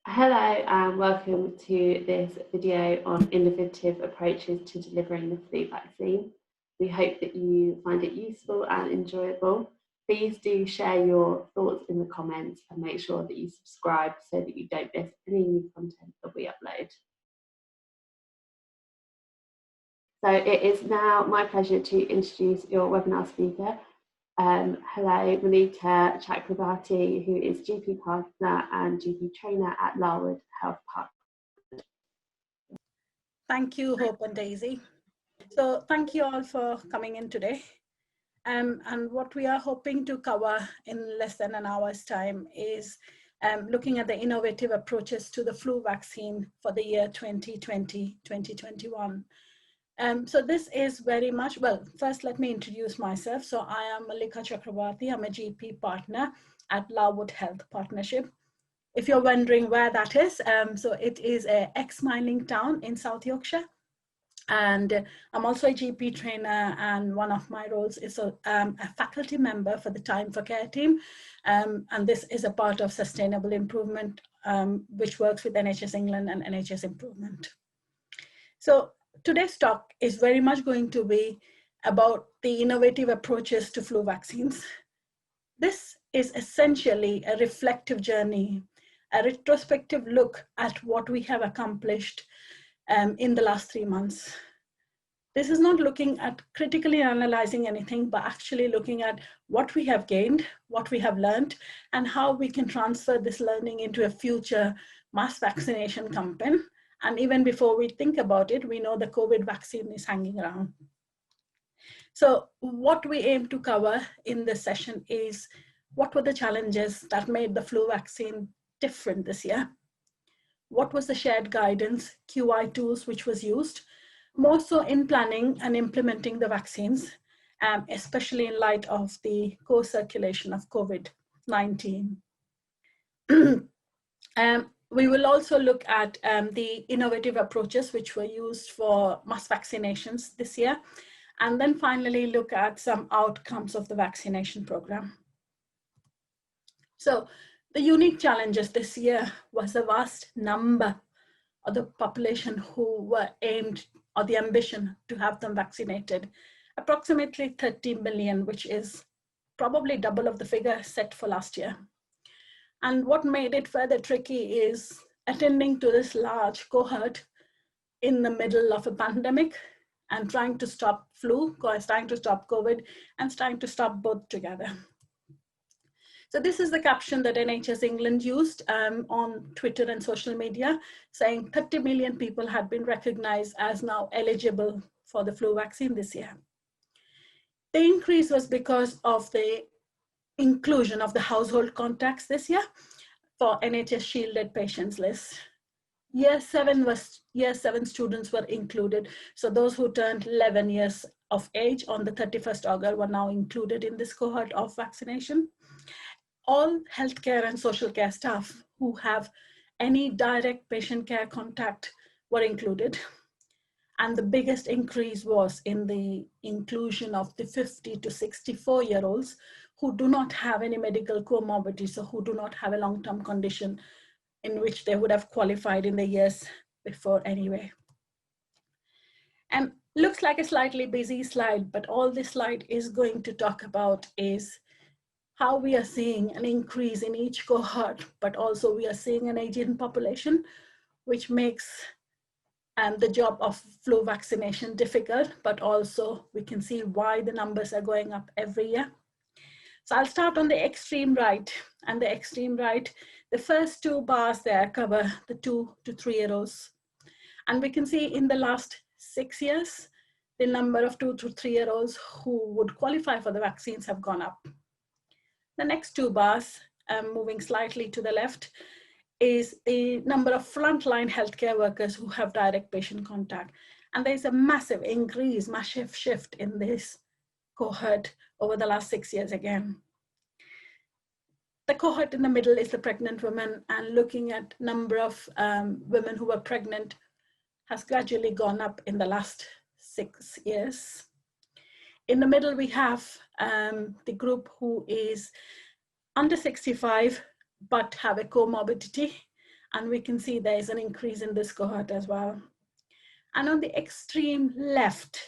Hello and welcome to this video on innovative approaches to delivering the flu vaccine. We hope that you find it useful and enjoyable. Please do share your thoughts in the comments and make sure that you subscribe so that you don't miss any new content that we upload. So it is now my pleasure to introduce your webinar speaker. Hello, Mallicka Chakrabarty, who is GP partner and GP trainer at Larwood Health Partnership. Thank you, Hope and Daisy. So thank you all for coming in today. And what we are hoping to cover in less than an hour's time is looking at the innovative approaches to the flu vaccine for the year 2020-2021. So this is very much, well, first let me introduce myself. So I am Mallicka Chakrabarty. I'm a GP partner at Larwood Health Partnership. If you're wondering where that is, so it is an ex-mining town in South Yorkshire. And I'm also a GP trainer, and one of my roles is a faculty member for the Time for Care team. And this is a part of Sustainable Improvement, which works with NHS England and NHS Improvement. So today's talk is very much going to be about the innovative approaches to flu vaccines. This is essentially a reflective journey, a retrospective look at what we have accomplished in the last 3 months. This is not looking at critically analyzing anything, but actually looking at what we have gained, what we have learned, and how we can transfer this learning into a future mass vaccination campaign. And even before we think about it, we know the COVID vaccine is hanging around. So what we aim to cover in this session is what were the challenges that made the flu vaccine different this year? What was the shared guidance, QI tools which was used, more so in planning and implementing the vaccines, especially in light of the co-circulation of COVID-19. We will also look at the innovative approaches which were used for mass vaccinations this year, and then finally look at some outcomes of the vaccination program. So the unique challenges this year was the vast number of the population who were aimed, or the ambition to have them vaccinated, approximately 30 million, which is probably double of the figure set for last year. And what made it further tricky is attending to this large cohort in the middle of a pandemic and trying to stop flu, trying to stop COVID, and trying to stop both together. So this is the caption that NHS England used on Twitter and social media, saying 30 million people had been recognized as now eligible for the flu vaccine this year. The increase was because of the inclusion of the household contacts this year for NHS shielded patients list. Year 7 students were included. So those who turned 11 years of age on the 31st August were now included in this cohort of vaccination. All healthcare and social care staff who have any direct patient care contact were included. And the biggest increase was in the inclusion of the 50 to 64-year-olds who do not have any medical comorbidities, or who do not have a long-term condition in which they would have qualified in the years before anyway. And looks like a slightly busy slide, but all this slide is going to talk about is how we are seeing an increase in each cohort, but also we are seeing an aging population, which makes the job of flu vaccination difficult, but also we can see why the numbers are going up every year. So I'll start on the extreme right. And the extreme right, the first 2 bars there cover the 2 to 3-year-olds. And we can see in the last 6 years, the number of 2 to 3-year-olds who would qualify for the vaccines have gone up. The next 2 bars, moving slightly to the left, is the number of frontline healthcare workers who have direct patient contact. And there's a massive increase, massive shift in this cohort over the last 6 years again. The cohort in the middle is the pregnant women, and looking at number of women who were pregnant has gradually gone up in the last 6 years. In the middle, we have the group who is under 65, but have a comorbidity, And we can see there is an increase in this cohort as well. And on the extreme left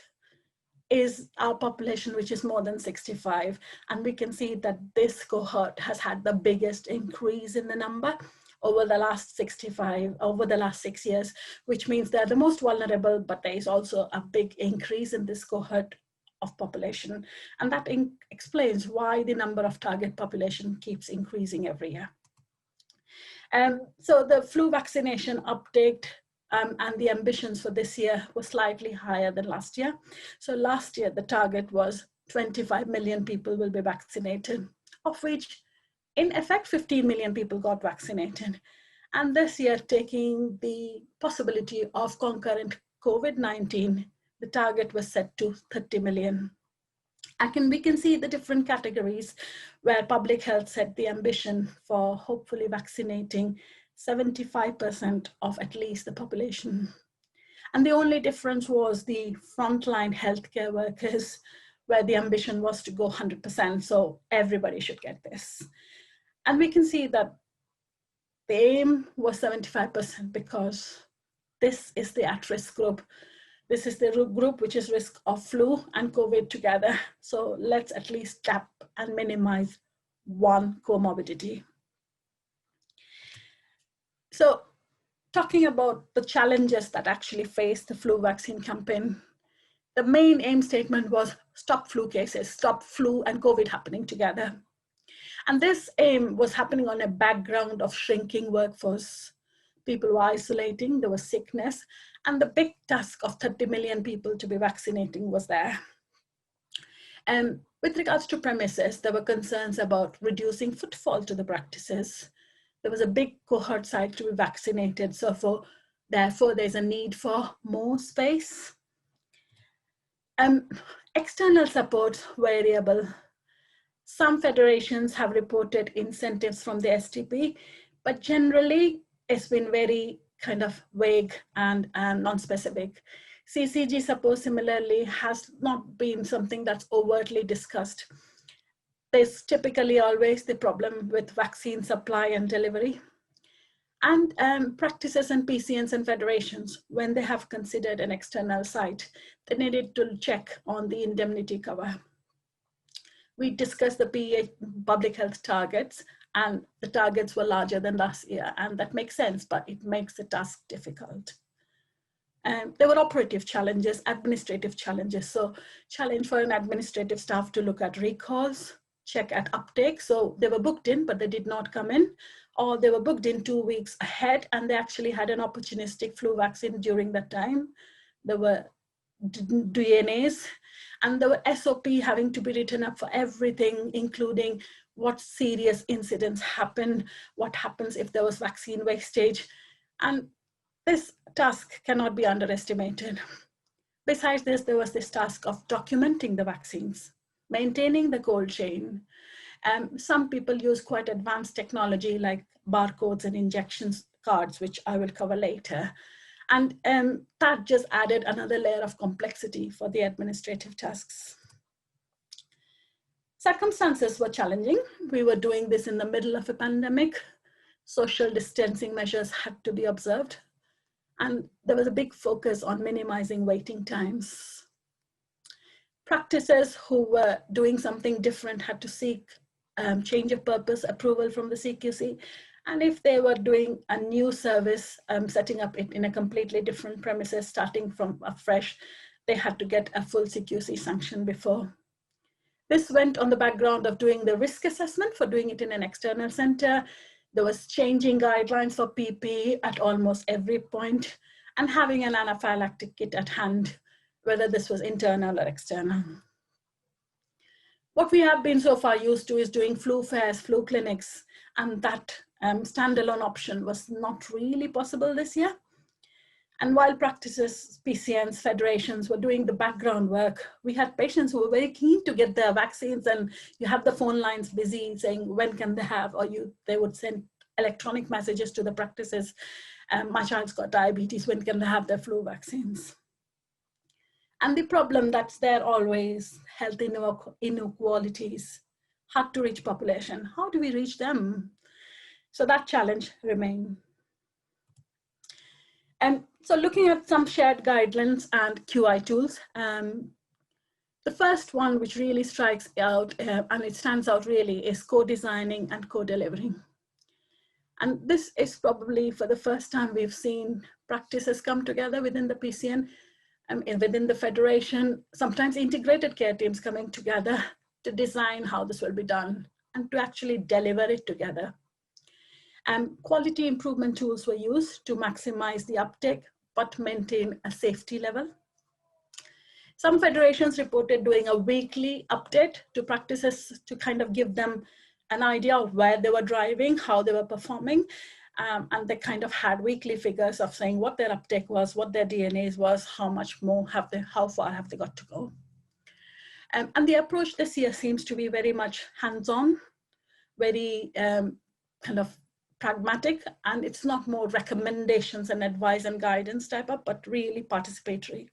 is our population, which is more than 65. And we can see that this cohort has had the biggest increase in the number over the last 6 years, which means they're the most vulnerable, but there is also a big increase in this cohort of population. And that explains why the number of target population keeps increasing every year. So the flu vaccination update and the ambitions for this year were slightly higher than last year. So last year, the target was 25 million people will be vaccinated, of which in effect, 15 million people got vaccinated. And this year, taking the possibility of concurrent COVID-19, the target was set to 30 million. We can see the different categories where public health set the ambition for hopefully vaccinating 75% of at least the population. And the only difference was the frontline healthcare workers, where the ambition was to go 100%, so everybody should get this. And we can see that the aim was 75% because this is the at-risk group. This is the group which is risk of flu and COVID together. So let's at least cap and minimize one comorbidity. So talking about the challenges that actually face the flu vaccine campaign, the main aim statement was stop flu cases, stop flu and COVID happening together. And this aim was happening on a background of shrinking workforce. People were isolating, there was sickness, and the big task of 30 million people to be vaccinating was there. And with regards to premises, there were concerns about reducing footfall to the practices. There was a big cohort size to be vaccinated, so therefore there's a need for more space. External support variable. Some federations have reported incentives from the STP, but generally it's been very kind of vague and non-specific. CCG support similarly has not been something that's overtly discussed. There's typically always the problem with vaccine supply and delivery. And practices and PCNs and federations, when they have considered an external site, they needed to check on the indemnity cover. We discussed the public health targets, and the targets were larger than last year, and that makes sense, but it makes the task difficult. There were operative challenges, administrative challenges. So challenge for an administrative staff to look at recalls, check at uptake. So they were booked in, but they did not come in, or they were booked in 2 weeks ahead, and they actually had an opportunistic flu vaccine during that time. There were DNAs, and there were SOP having to be written up for everything, including what serious incidents happened, what happens if there was vaccine wastage. And this task cannot be underestimated. Besides this, there was this task of documenting the vaccines, maintaining the cold chain. Some people use quite advanced technology like barcodes and injections cards, which I will cover later. And that just added another layer of complexity for the administrative tasks. Circumstances were challenging. We were doing this in the middle of a pandemic. Social distancing measures had to be observed. And there was a big focus on minimizing waiting times. Practices who were doing something different had to seek change of purpose approval from the CQC. And if they were doing a new service, setting up it in a completely different premises, starting from afresh, they had to get a full CQC sanction before. This went on the background of doing the risk assessment for doing it in an external center. There was changing guidelines for PPE at almost every point, and having an anaphylactic kit at hand, whether this was internal or external. What we have been so far used to is doing flu fairs, flu clinics, and that standalone option was not really possible this year. And while practices, PCNs, federations were doing the background work, we had patients who were very keen to get their vaccines, and you have the phone lines busy saying, when can they have, or they would send electronic messages to the practices. My child's got diabetes, when can they have their flu vaccines? And the problem that's there always, health inequalities, hard to reach population. How do we reach them? So that challenge remains. So looking at some shared guidelines and QI tools, the first one which really strikes out and it stands out really is co-designing and co-delivering. And this is probably for the first time we've seen practices come together within the PCN, within the Federation, sometimes integrated care teams coming together to design how this will be done and to actually deliver it together. Quality improvement tools were used to maximize the uptake, but maintain a safety level. Some federations reported doing a weekly update to practices to kind of give them an idea of where they were driving, how they were performing, and they kind of had weekly figures of saying what their uptake was, what their DNAs was, how much more have they, how far have they got to go. And the approach this year seems to be very much hands-on, very kind of pragmatic, and it's not more recommendations and advice and guidance type of, but really participatory.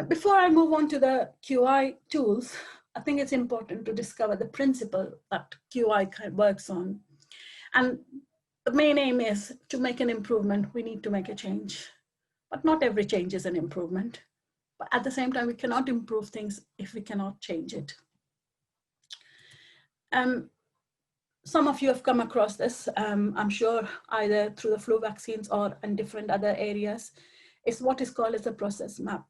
Before I move on to the QI tools, I think it's important to discover the principle that QI works on. And the main aim is to make an improvement, we need to make a change. But not every change is an improvement. But at the same time, we cannot improve things if we cannot change it. Some of you have come across this, I'm sure, either through the flu vaccines or in different other areas. It's what is called as a process map.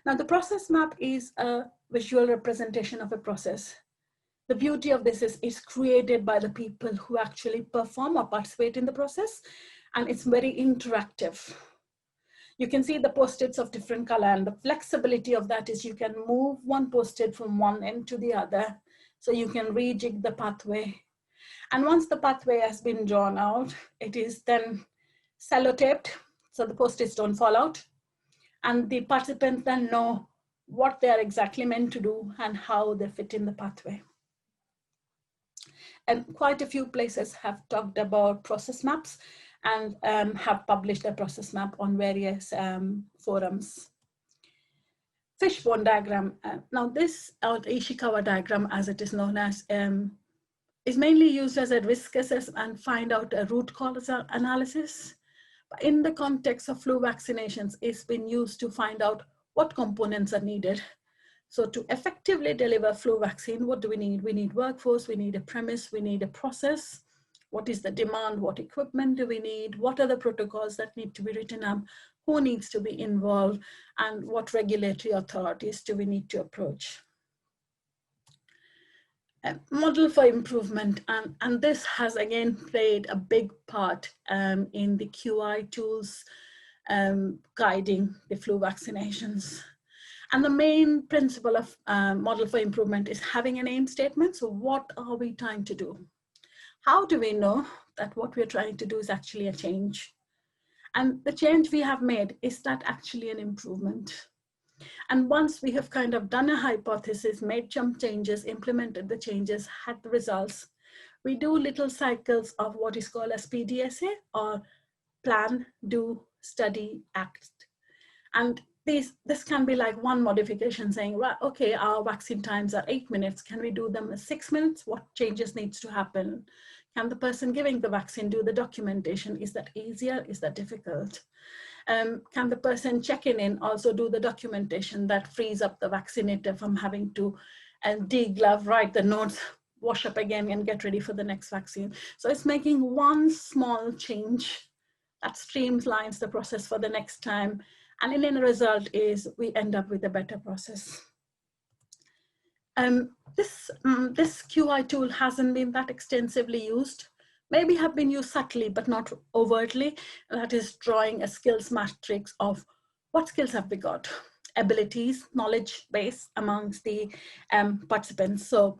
Now, the process map is a visual representation of a process. The beauty of this is it's created by the people who actually perform or participate in the process, and it's very interactive. You can see the post-its of different color, and the flexibility of that is you can move one post-it from one end to the other, so you can rejig the pathway. And once the pathway has been drawn out, it is then sellotaped, so the post-its don't fall out. And the participants then know what they are exactly meant to do and how they fit in the pathway. And quite a few places have talked about process maps and have published a process map on various forums. Fishbone diagram. Now this, or the Ishikawa diagram as it is known as, is mainly used as a risk assessment and find out a root cause analysis. But in the context of flu vaccinations, it's been used to find out what components are needed. So to effectively deliver flu vaccine, what do we need? We need workforce, we need a premise, we need a process. What is the demand? What equipment do we need? What are the protocols that need to be written up? Who needs to be involved? And what regulatory authorities do we need to approach? A model for improvement, and this has again played a big part in the QI tools guiding the flu vaccinations. And the main principle of model for improvement is having an aim statement. So what are we trying to do? How do we know that what we're trying to do is actually a change? And the change we have made, is that actually an improvement? And once we have kind of done a hypothesis, made some changes, implemented the changes, had the results, we do little cycles of what is called as PDSA, or plan, do, study, act. And this can be like one modification saying, well, okay, our vaccine times are 8 minutes. Can we do them in 6 minutes? What changes needs to happen? Can the person giving the vaccine do the documentation? Is that easier? Is that difficult? Can the person checking in also do the documentation that frees up the vaccinator from having to deglove, write the notes, wash up again and get ready for the next vaccine? So it's making one small change that streamlines the process for the next time. And in the result is we end up with a better process. This QI tool hasn't been that extensively used. Maybe have been used subtly, but not overtly. That is drawing a skills matrix of what skills have we got, abilities, knowledge base amongst the participants. So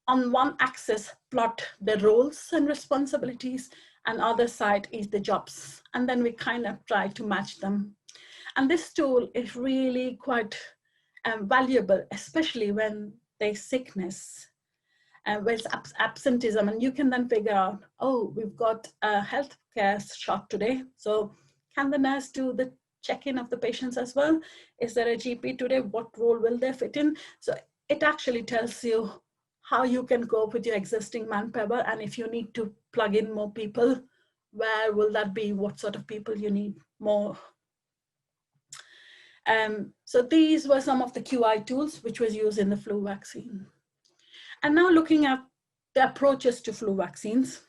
on one axis, plot the roles and responsibilities, and other side is the jobs. And then we kind of try to match them. And this tool is really quite valuable, especially when there's sickness. Where it's absenteeism, and you can then figure out, oh, we've got a healthcare shot today. So can the nurse do the check-in of the patients as well? Is there a GP today? What role will they fit in? So it actually tells you how you can cope with your existing manpower, and if you need to plug in more people, where will that be, what sort of people you need more. So these were some of the QI tools which was used in the flu vaccine. And now looking at the approaches to flu vaccines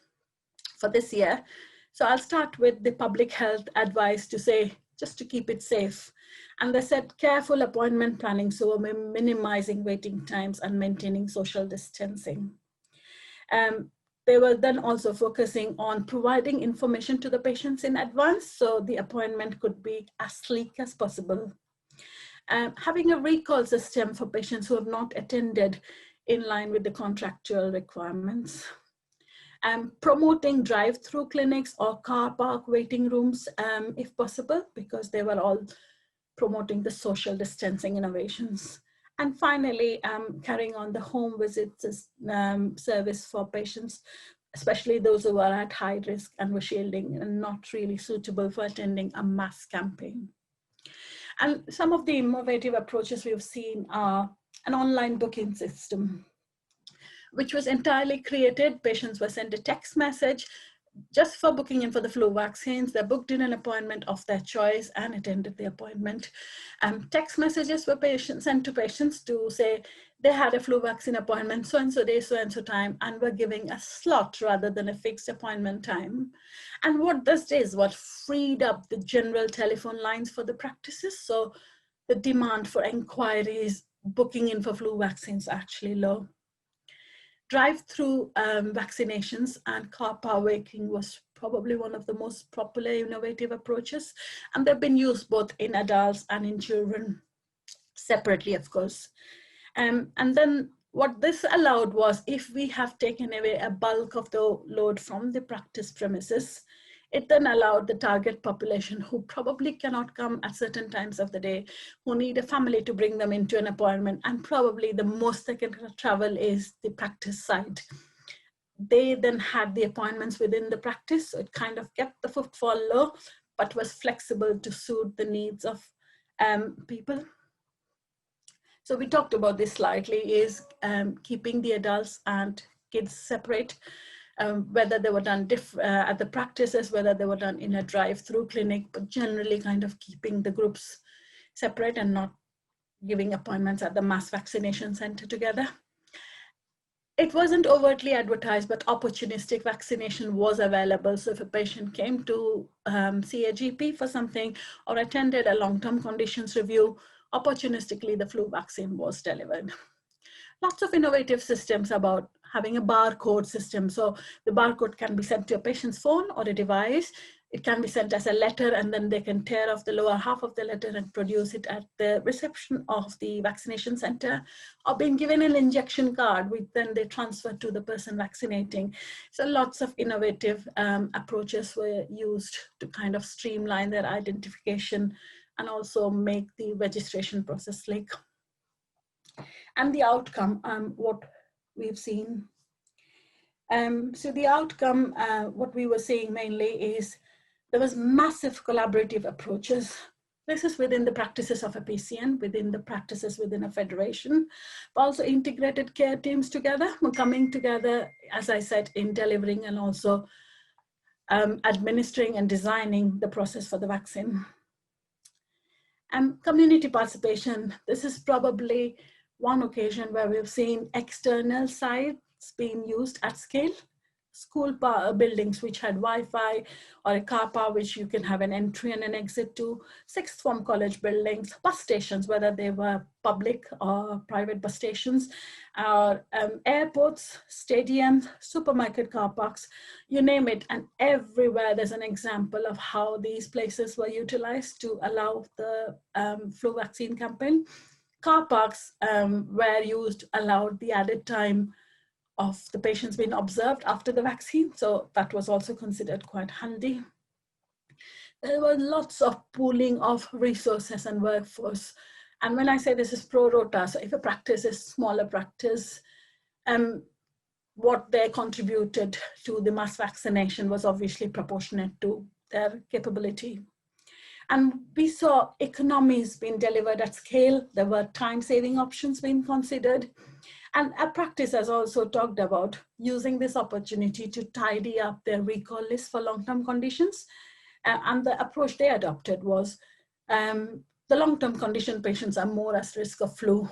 for this year. So I'll start with the public health advice to say, just to keep it safe. And they said careful appointment planning, so minimizing waiting times and maintaining social distancing. They were then also focusing on providing information to the patients in advance, so the appointment could be as sleek as possible. Having a recall system for patients who have not attended in line with the contractual requirements. Promoting drive-through clinics or car park waiting rooms if possible, because they were all promoting the social distancing innovations. And finally, carrying on the home visits service for patients, especially those who are at high risk and were shielding and not really suitable for attending a mass campaign. And some of the innovative approaches we've seen are an online booking system, which was entirely created. Patients were sent a text message just for booking in for the flu vaccines. They booked in an appointment of their choice and attended the appointment. Text messages were sent to patients to say they had a flu vaccine appointment so-and-so day, so-and-so time, and were giving a slot rather than a fixed appointment time. And what this did is what freed up the general telephone lines for the practices. So the demand for inquiries, booking in for flu vaccines are actually low. Drive-through vaccinations and car park waiting was probably one of the most popular innovative approaches, and they've been used both in adults and in children, separately, of course. And then what this allowed was, if we have taken away a bulk of the load from the practice premises, it then allowed the target population who probably cannot come at certain times of the day, who need a family to bring them into an appointment, and probably the most they can travel is the practice side. They then had the appointments within the practice, so it kind of kept the footfall low, but was flexible to suit the needs of people. So we talked about this slightly, is keeping the adults and kids separate. Whether they were done at the practices, whether they were done in a drive-through clinic, but generally kind of keeping the groups separate and not giving appointments at the mass vaccination center together. It wasn't overtly advertised, but opportunistic vaccination was available. So if a patient came to see a GP for something or attended a long-term conditions review, opportunistically the flu vaccine was delivered. Lots of innovative systems about having a barcode system. So the barcode can be sent to a patient's phone or a device. It can be sent as a letter, and then they can tear off the lower half of the letter and produce it at the reception of the vaccination center, or being given an injection card, which then they transfer to the person vaccinating. So lots of innovative approaches were used to kind of streamline their identification and also make the registration process slick. And the outcome, what we've seen. So the outcome, what we were seeing mainly is there was massive collaborative approaches. This is within the practices of a PCN, within the practices within a federation, but also integrated care teams together, coming together, as I said, in delivering and also administering and designing the process for the vaccine. Community participation, this is probably one occasion where we've seen external sites being used at scale. School buildings which had Wi-Fi, or a car park which you can have an entry and an exit to, sixth form college buildings, bus stations, whether they were public or private bus stations, airports, stadiums, supermarket car parks, you name it. And everywhere there's an example of how these places were utilized to allow the flu vaccine campaign. Car parks were used, allowed the added time of the patients being observed after the vaccine. So that was also considered quite handy. There were lots of pooling of resources and workforce. And when I say this is pro rata, so if a practice is smaller practice, what they contributed to the mass vaccination was obviously proportionate to their capability. And we saw economies being delivered at scale. There were time-saving options being considered. And a practice has also talked about using this opportunity to tidy up their recall list for long-term conditions. And the approach they adopted was the long-term condition patients are more at risk of flu.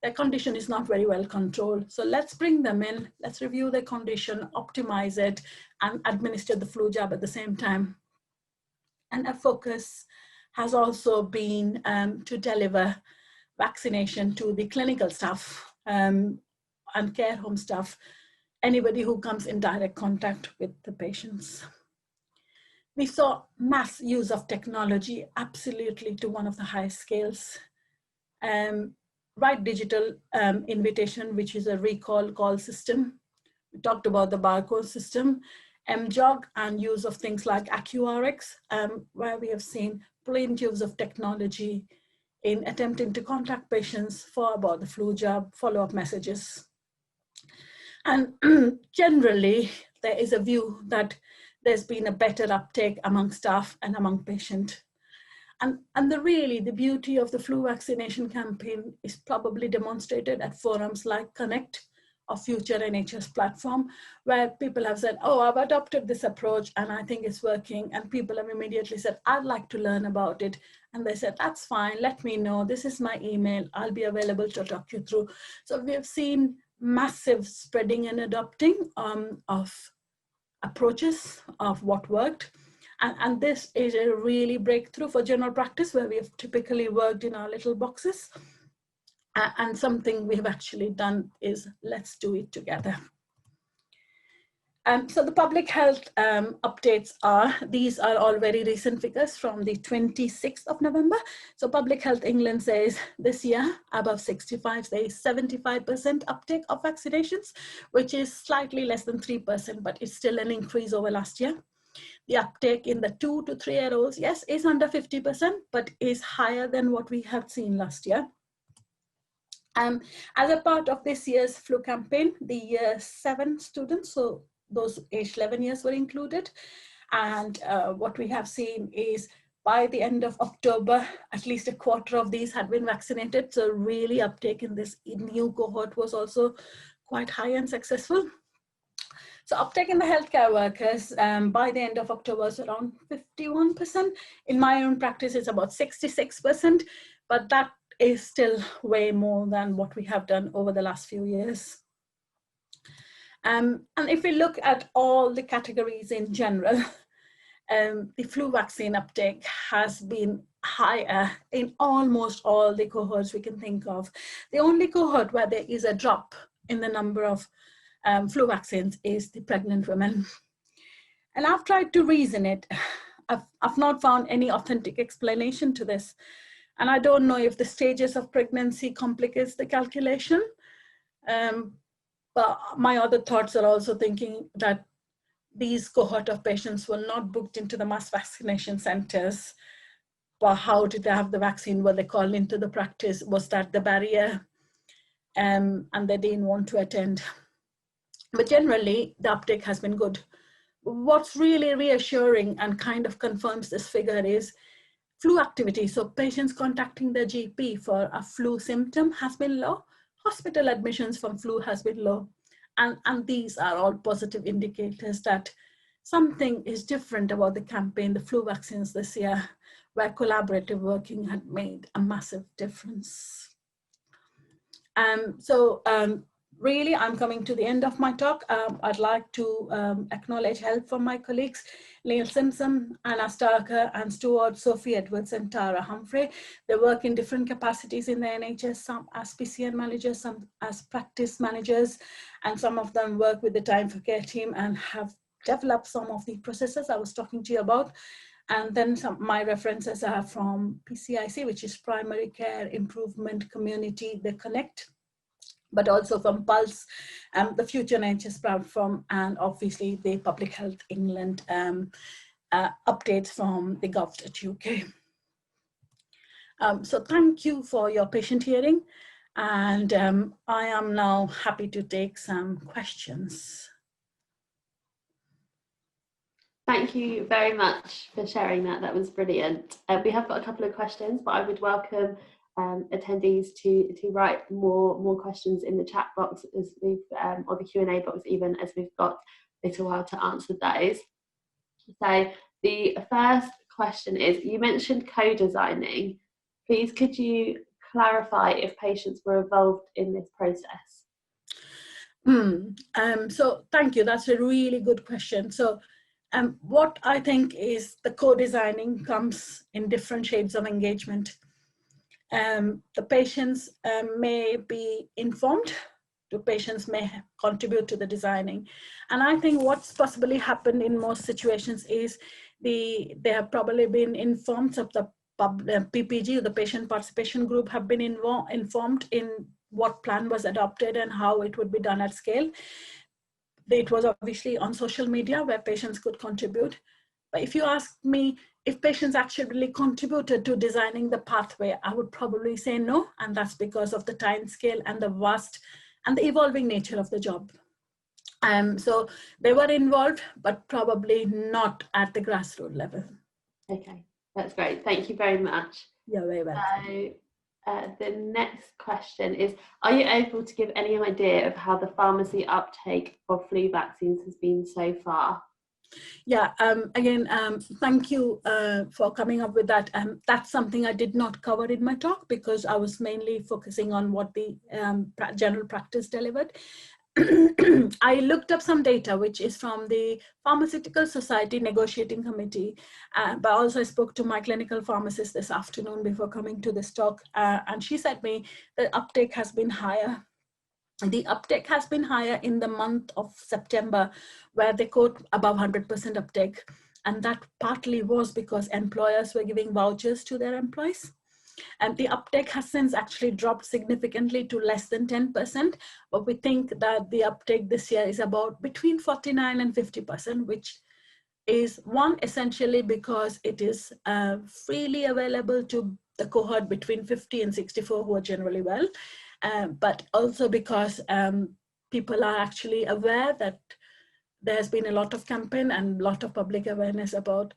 Their condition is not very well controlled. So let's bring them in, let's review their condition, optimize it, and administer the flu jab at the same time. And a focus has also been to deliver vaccination to the clinical staff and care home staff, anybody who comes in direct contact with the patients. We saw mass use of technology absolutely to one of the highest scales. Right digital invitation, which is a recall call system. We talked about the barcode system, MJOG, and use of things like AccuRx, where we have seen brilliant use of technology in attempting to contact patients for about the flu jab, follow-up messages. And generally, there is a view that there's been a better uptake among staff and among patients. And the beauty of the flu vaccination campaign is probably demonstrated at forums like Connect or Future NHS platform, where people have said, oh, I've adopted this approach and I think it's working. And people have immediately said, I'd like to learn about it. And they said, that's fine, let me know. This is my email. I'll be available to talk you through. So we've seen massive spreading and adopting of approaches of what worked. And this is a really breakthrough for general practice, where we have typically worked in our little boxes. And something we have actually done is let's do it together. So the public health updates these are all very recent figures from the 26th of November. So Public Health England says this year, above 65, there is 75% uptake of vaccinations, which is slightly less than 3%, but it's still an increase over last year. The uptake in the 2 to 3 year olds, yes, is under 50%, but is higher than what we had seen last year. As a part of this year's flu campaign, the year 7 students, so those aged 11 years, were included. And what we have seen is by the end of October, at least a quarter of these had been vaccinated. So really uptake in this new cohort was also quite high and successful. So uptake in the healthcare workers by the end of October was around 51%. In my own practice, it's about 66%, but that is still way more than what we have done over the last few years. And if we look at all the categories in general, the flu vaccine uptake has been higher in almost all the cohorts we can think of. The only cohort where there is a drop in the number of flu vaccines is the pregnant women. And I've tried to reason it. I've not found any authentic explanation to this. And I don't know if the stages of pregnancy complicates the calculation. But my other thoughts are also thinking that these cohort of patients were not booked into the mass vaccination centers. But how did they have the vaccine? Were they called into the practice? Was that the barrier? And they didn't want to attend. But generally, the uptake has been good. What's really reassuring and kind of confirms this figure is flu activity. So patients contacting their GP for a flu symptom has been low. Hospital admissions from flu has been low. And these are all positive indicators that something is different about the campaign, the flu vaccines this year, where collaborative working had made a massive difference. Really, I'm coming to the end of my talk. I'd like to acknowledge help from my colleagues, Neil Simpson, Anna Starker, and Stuart, Sophie Edwards, and Tara Humphrey. They work in different capacities in the NHS, some as PCN managers, some as practice managers, and some of them work with the Time for Care team and have developed some of the processes I was talking to you about. And then my references are from PCIC, which is Primary Care Improvement Community, the Connect, but also from Pulse, the Future NHS platform, and obviously the Public Health England updates from the gov.uk. So thank you for your patient hearing, and I am now happy to take some questions. Thank you very much for sharing that. That was brilliant. We have got a couple of questions, but I would welcome attendees to write more questions in the chat box as we've or the Q&A box, even, as we've got a little while to answer those. So the first question is, you mentioned co-designing. Please could you clarify if patients were involved in this process? So thank you, that's a really good question. So what I think is the co-designing comes in different shades of engagement. The patients may be informed, the patients may contribute to the designing. And I think what's possibly happened in most situations is they have probably been informed of the PPG, the patient participation group, have been informed in what plan was adopted and how it would be done at scale. It was obviously on social media where patients could contribute. But if you ask me if patients actually contributed to designing the pathway, I would probably say no. And that's because of the time scale and the vast and the evolving nature of the job. So they were involved, but probably not at the grassroots level. Okay, that's great. Thank you very much. You're very welcome. So the next question is, are you able to give any idea of how the pharmacy uptake of flu vaccines has been so far? Yeah, again, thank you for coming up with that. That's something I did not cover in my talk because I was mainly focusing on what the general practice delivered. I looked up some data, which is from the Pharmaceutical Society Negotiating Committee, but also I spoke to my clinical pharmacist this afternoon before coming to this talk, and she said me the uptake has been higher. The uptake has been higher in the month of September, where they quote above 100% uptake. And that partly was because employers were giving vouchers to their employees. And the uptake has since actually dropped significantly to less than 10%. But we think that the uptake this year is about between 49 and 50%, which is one, essentially because it is freely available to the cohort between 50 and 64 who are generally well. But also because people are actually aware that there's been a lot of campaign and a lot of public awareness about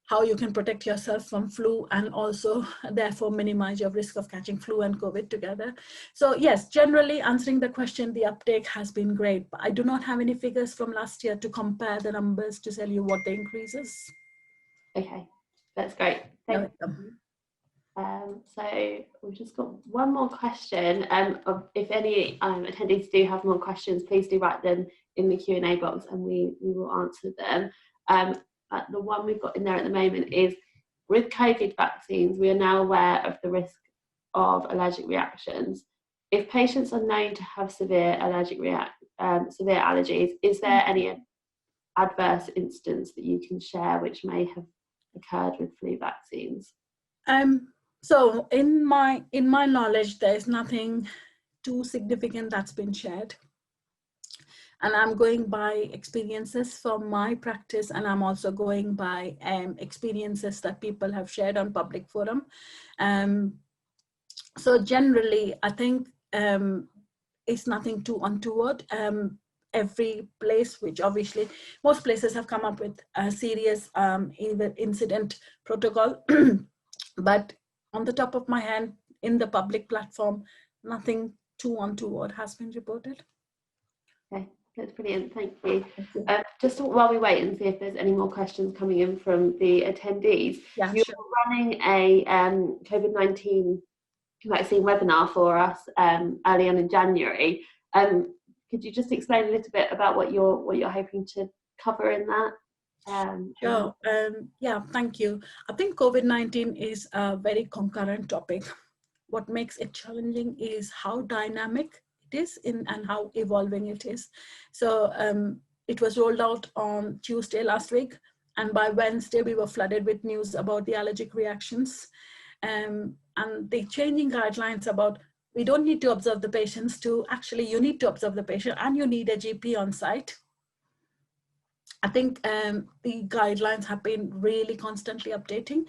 how you can protect yourself from flu and also therefore minimize your risk of catching flu and COVID together. So yes, generally answering the question, the uptake has been great, but I do not have any figures from last year to compare the numbers to tell you what the increase is. Okay, that's great. Thank you. So we've just got one more question. If any attendees do have more questions, please do write them in the Q&A box and we will answer them. But the one we've got in there at the moment is, with COVID vaccines, we are now aware of the risk of allergic reactions. If patients are known to have severe allergies, is there any adverse instance that you can share which may have occurred with flu vaccines? So in my knowledge, there's nothing too significant that's been shared. And I'm going by experiences from my practice, and I'm also going by experiences that people have shared on public forum. So generally, I think it's nothing too untoward. Every place, which obviously most places have come up with a serious incident protocol, but on the top of my head, in the public platform, nothing too untoward has been reported. Okay, that's brilliant. Thank you. Just while we wait and see if there's any more questions coming in from the attendees, you're running a COVID-19 vaccine webinar for us early on in January. Could you just explain a little bit about what you're hoping to cover in that? Sure. Yeah, thank you. I think COVID-19 is a very concurrent topic. What makes it challenging is how dynamic it is and how evolving it is. So it was rolled out on Tuesday last week, and by Wednesday we were flooded with news about the allergic reactions and the changing guidelines about we don't need to observe the patients to actually you need to observe the patient and you need a GP on site. I think the guidelines have been really constantly updating,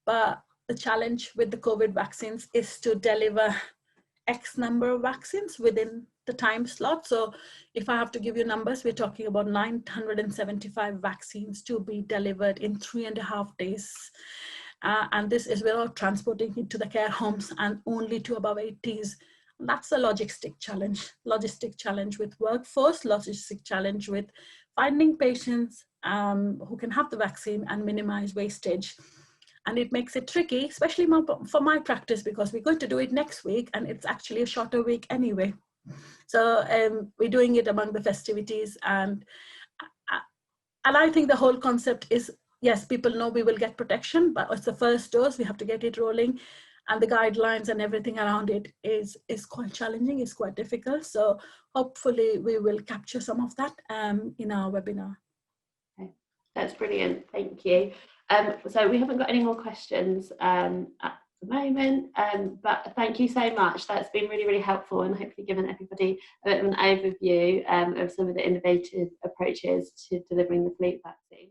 but the challenge with the COVID vaccines is to deliver X number of vaccines within the time slot. So if I have to give you numbers, we're talking about 975 vaccines to be delivered in 3.5 days. And this is without transporting it to the care homes and only to above 80s. That's a logistic challenge with workforce, logistic challenge with finding patients who can have the vaccine and minimize wastage. And it makes it tricky, especially for my practice, because we're going to do it next week and it's actually a shorter week anyway. So we're doing it among the festivities, and I think the whole concept is, yes, people know we will get protection, but it's the first dose, we have to get it rolling, and the guidelines and everything around it is quite challenging, it's quite difficult. So hopefully we will capture some of that in our webinar. Okay. That's brilliant, thank you. So we haven't got any more questions at the moment, but thank you so much. That's been really, really helpful, and hopefully given everybody a bit of an overview of some of the innovative approaches to delivering the flu vaccine.